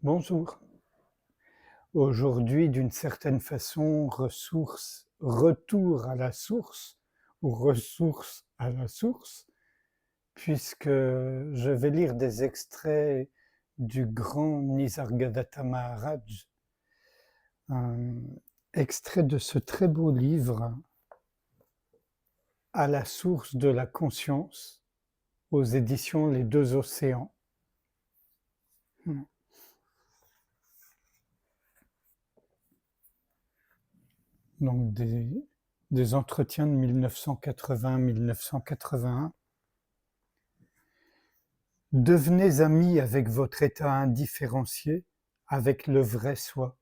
Bonjour. Aujourd'hui, d'une certaine façon, retour à la source ou ressources à la source, puisque je vais lire des extraits du grand Nisargadatta Maharaj, un extrait de ce très beau livre À la source de la conscience, aux éditions Les Deux Océans. Donc des entretiens de 1980-1981. Devenez amis avec votre état indifférencié, avec le vrai soi.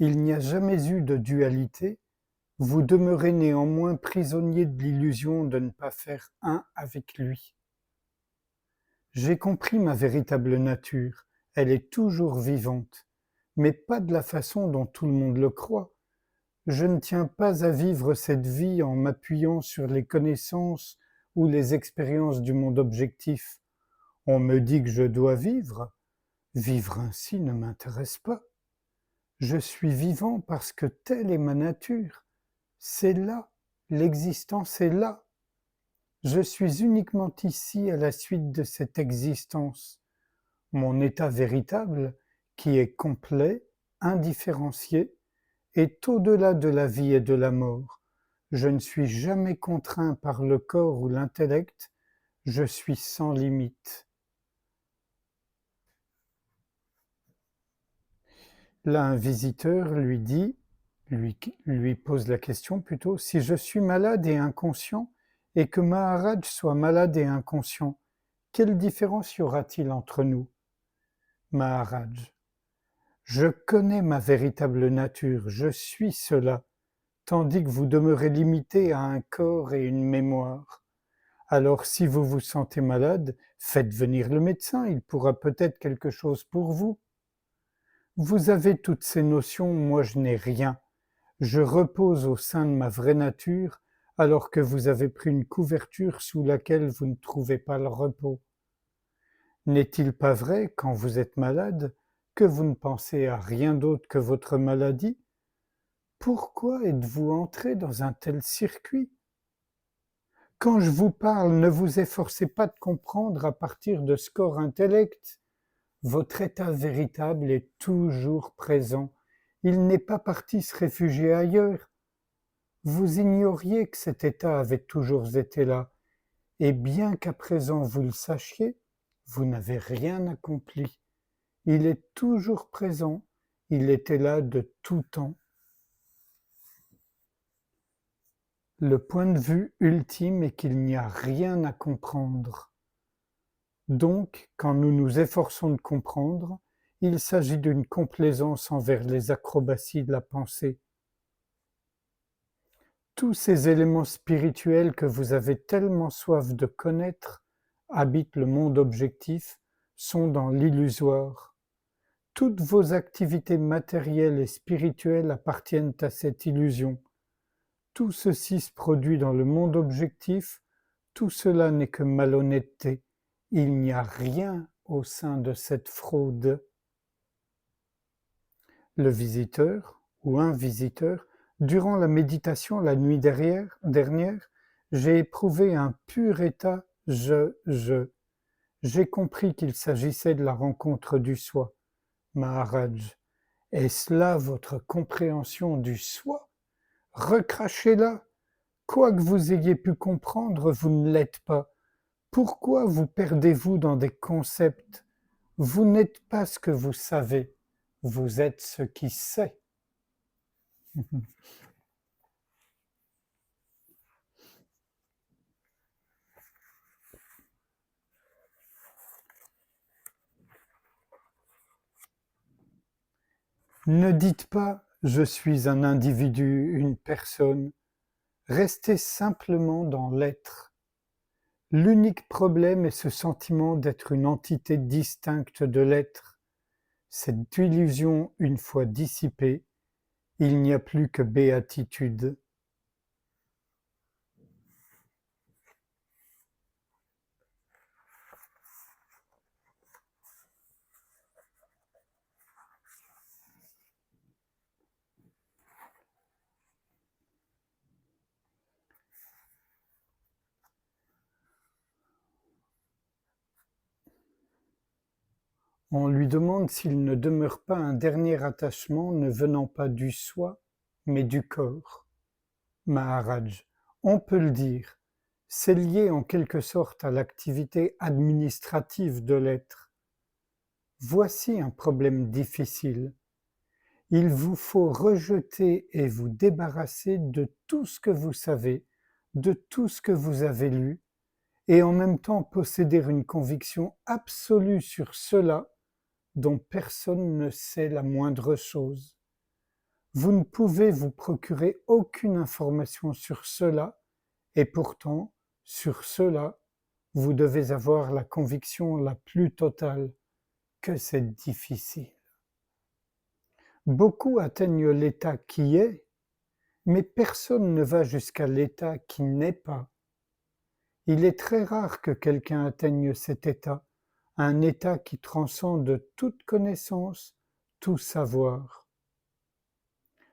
Il n'y a jamais eu de dualité, vous demeurez néanmoins prisonnier de l'illusion de ne pas faire un avec lui. J'ai compris ma véritable nature, elle est toujours vivante, mais pas de la façon dont tout le monde le croit. Je ne tiens pas à vivre cette vie en m'appuyant sur les connaissances ou les expériences du monde objectif. On me dit que je dois vivre. Vivre ainsi ne m'intéresse pas. Je suis vivant parce que telle est ma nature. C'est là, l'existence est là. Je suis uniquement ici à la suite de cette existence. Mon état véritable, qui est complet, indifférencié, est au-delà de la vie et de la mort. Je ne suis jamais contraint par le corps ou l'intellect, je suis sans limite. Là, un visiteur lui pose la question plutôt, si je suis malade et inconscient, et que Maharaj soit malade et inconscient, quelle différence y aura-t-il entre nous? Maharaj, je connais ma véritable nature, je suis cela, tandis que vous demeurez limité à un corps et une mémoire. Alors si vous vous sentez malade, faites venir le médecin, il pourra peut-être quelque chose pour vous. Vous avez toutes ces notions, moi je n'ai rien. Je repose au sein de ma vraie nature, alors que vous avez pris une couverture sous laquelle vous ne trouvez pas le repos. N'est-il pas vrai, quand vous êtes malade, que vous ne pensez à rien d'autre que votre maladie? Pourquoi êtes-vous entré dans un tel circuit? Quand je vous parle, ne vous efforcez pas de comprendre à partir de ce corps intellect. Votre état véritable est toujours présent. Il n'est pas parti se réfugier ailleurs. Vous ignoriez que cet état avait toujours été là, et bien qu'à présent vous le sachiez, vous n'avez rien accompli. Il est toujours présent, il était là de tout temps. Le point de vue ultime est qu'il n'y a rien à comprendre. Donc, quand nous nous efforçons de comprendre, il s'agit d'une complaisance envers les acrobaties de la pensée. Tous ces éléments spirituels que vous avez tellement soif de connaître habitent le monde objectif, sont dans l'illusoire. Toutes vos activités matérielles et spirituelles appartiennent à cette illusion. Tout ceci se produit dans le monde objectif, tout cela n'est que malhonnêteté. Il n'y a rien au sein de cette fraude. Le visiteur, ou un visiteur, durant la méditation la nuit dernière, j'ai éprouvé un pur état je. J'ai compris qu'il s'agissait de la rencontre du soi. Maharaj, est-ce là votre compréhension du soi? Recrachez-la. Quoi que vous ayez pu comprendre, vous ne l'êtes pas. Pourquoi vous perdez-vous dans des concepts? Vous n'êtes pas ce que vous savez, vous êtes ce qui sait. Ne dites pas « je suis un individu, une personne ». Restez simplement dans l'être. L'unique problème est ce sentiment d'être une entité distincte de l'être. Cette illusion, une fois dissipée, il n'y a plus que béatitude. On lui demande s'il ne demeure pas un dernier attachement ne venant pas du soi, mais du corps. Maharaj, on peut le dire, c'est lié en quelque sorte à l'activité administrative de l'être. Voici un problème difficile. Il vous faut rejeter et vous débarrasser de tout ce que vous savez, de tout ce que vous avez lu, et en même temps posséder une conviction absolue sur cela dont personne ne sait la moindre chose. Vous ne pouvez vous procurer aucune information sur cela, et pourtant, sur cela, vous devez avoir la conviction la plus totale que c'est difficile. Beaucoup atteignent l'état qui est, mais personne ne va jusqu'à l'état qui n'est pas. Il est très rare que quelqu'un atteigne cet état, un état qui transcende toute connaissance, tout savoir.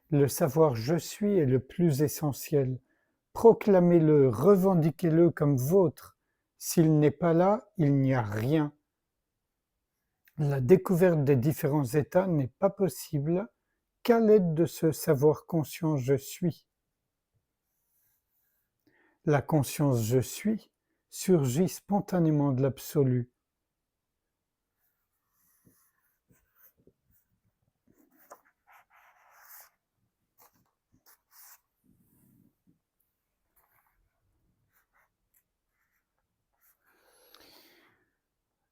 Le savoir je suis est le plus essentiel. Proclamez-le, revendiquez-le comme vôtre. S'il n'est pas là, il n'y a rien. La découverte des différents états n'est pas possible qu'à l'aide de ce savoir conscient je suis. La conscience je suis surgit spontanément de l'absolu.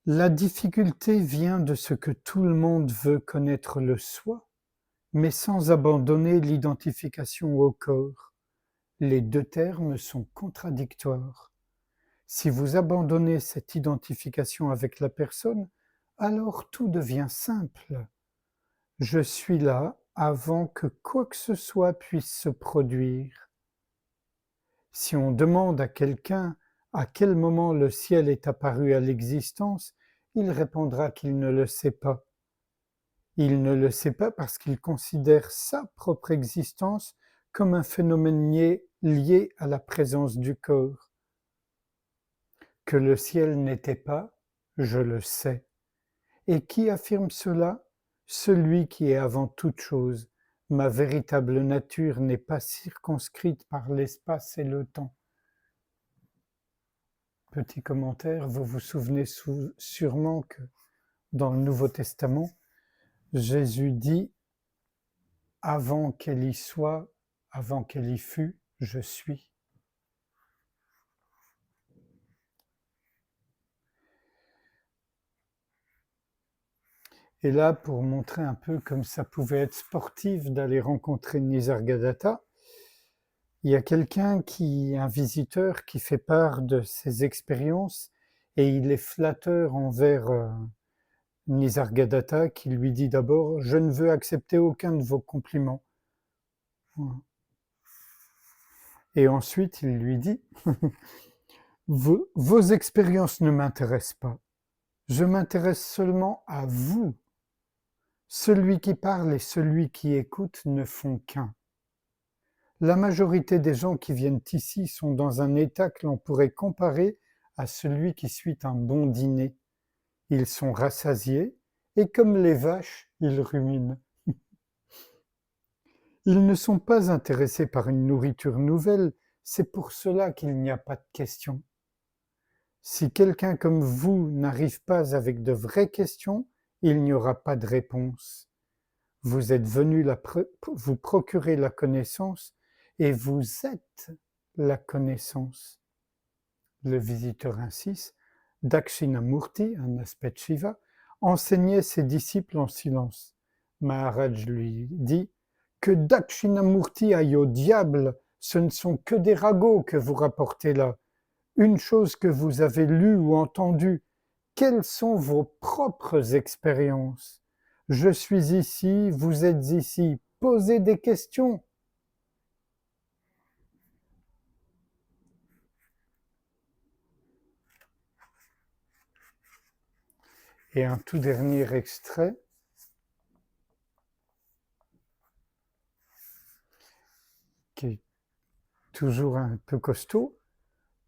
La difficulté vient de ce que tout le monde veut connaître le soi, mais sans abandonner l'identification au corps. Les deux termes sont contradictoires. Si vous abandonnez cette identification avec la personne, alors tout devient simple. Je suis là avant que quoi que ce soit puisse se produire. Si on demande à quelqu'un à quel moment le ciel est apparu à l'existence, il répondra qu'il ne le sait pas. Il ne le sait pas parce qu'il considère sa propre existence comme un phénomène lié à la présence du corps. Que le ciel n'était pas, je le sais. Et qui affirme cela? Celui qui est avant toute chose. Ma véritable nature n'est pas circonscrite par l'espace et le temps. Petit commentaire, vous vous souvenez sûrement que dans le Nouveau Testament, Jésus dit « Avant qu'elle y soit, avant qu'elle y fût, je suis ». Et là, pour montrer un peu comme ça pouvait être sportif d'aller rencontrer Nisargadatta, il y a un visiteur qui fait part de ses expériences et il est flatteur envers Nisargadatta qui lui dit d'abord « Je ne veux accepter aucun de vos compliments ». Et ensuite, il lui dit « Vos expériences ne m'intéressent pas. Je m'intéresse seulement à vous. Celui qui parle et celui qui écoute ne font qu'un. La majorité des gens qui viennent ici sont dans un état que l'on pourrait comparer à celui qui suit un bon dîner. Ils sont rassasiés et comme les vaches, ils ruminent. Ils ne sont pas intéressés par une nourriture nouvelle, c'est pour cela qu'il n'y a pas de questions. Si quelqu'un comme vous n'arrive pas avec de vraies questions, il n'y aura pas de réponse. Vous êtes venu vous procurer la connaissance et vous êtes la connaissance. Le visiteur insiste, Dakshinamurti, un aspect de Shiva, enseignait ses disciples en silence. Maharaj lui dit que Dakshinamurti aille au diable, ce ne sont que des ragots que vous rapportez là. Une chose que vous avez lue ou entendue, quelles sont vos propres expériences? Je suis ici, vous êtes ici, posez des questions. Et un tout dernier extrait, qui est toujours un peu costaud.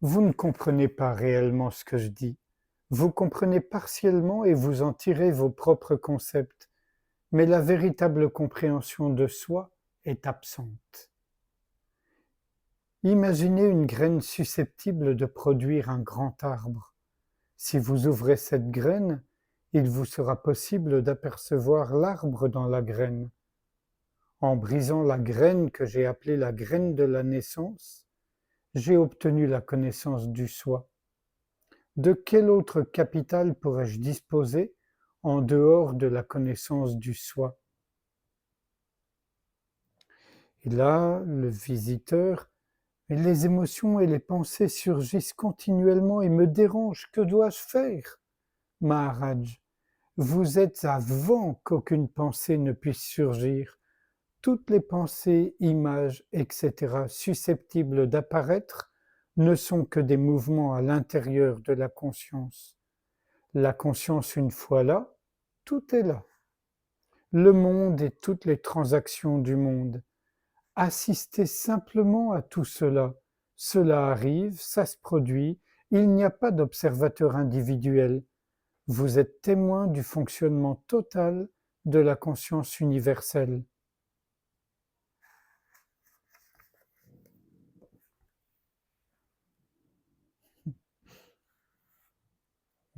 Vous ne comprenez pas réellement ce que je dis. Vous comprenez partiellement et vous en tirez vos propres concepts, mais la véritable compréhension de soi est absente. Imaginez une graine susceptible de produire un grand arbre. Si vous ouvrez cette graine, il vous sera possible d'apercevoir l'arbre dans la graine. En brisant la graine que j'ai appelée la graine de la naissance, j'ai obtenu la connaissance du soi. De quel autre capital pourrais-je disposer en dehors de la connaissance du soi? Et là, le visiteur, les émotions et les pensées surgissent continuellement et me dérangent. Que dois-je faire? Maharaj, vous êtes avant qu'aucune pensée ne puisse surgir. Toutes les pensées, images, etc., susceptibles d'apparaître, ne sont que des mouvements à l'intérieur de la conscience. La conscience, une fois là, tout est là. Le monde et toutes les transactions du monde. Assistez simplement à tout cela. Cela arrive, ça se produit, il n'y a pas d'observateur individuel. Vous êtes témoin du fonctionnement total de la conscience universelle.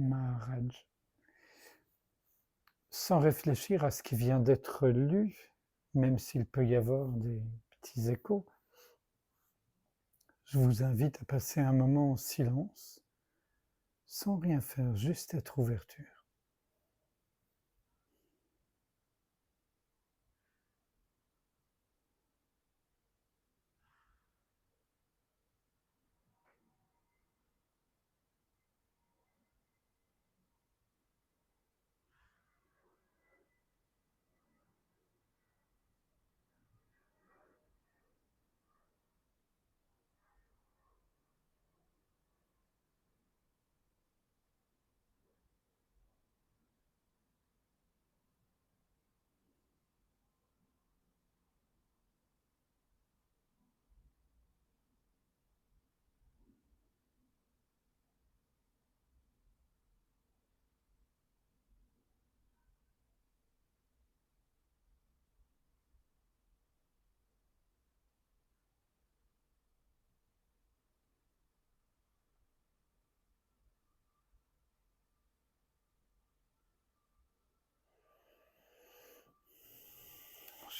Maharaj. Sans réfléchir à ce qui vient d'être lu, même s'il peut y avoir des petits échos, je vous invite à passer un moment en silence, sans rien faire, juste être ouverture.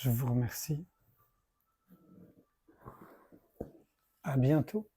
Je vous remercie. À bientôt.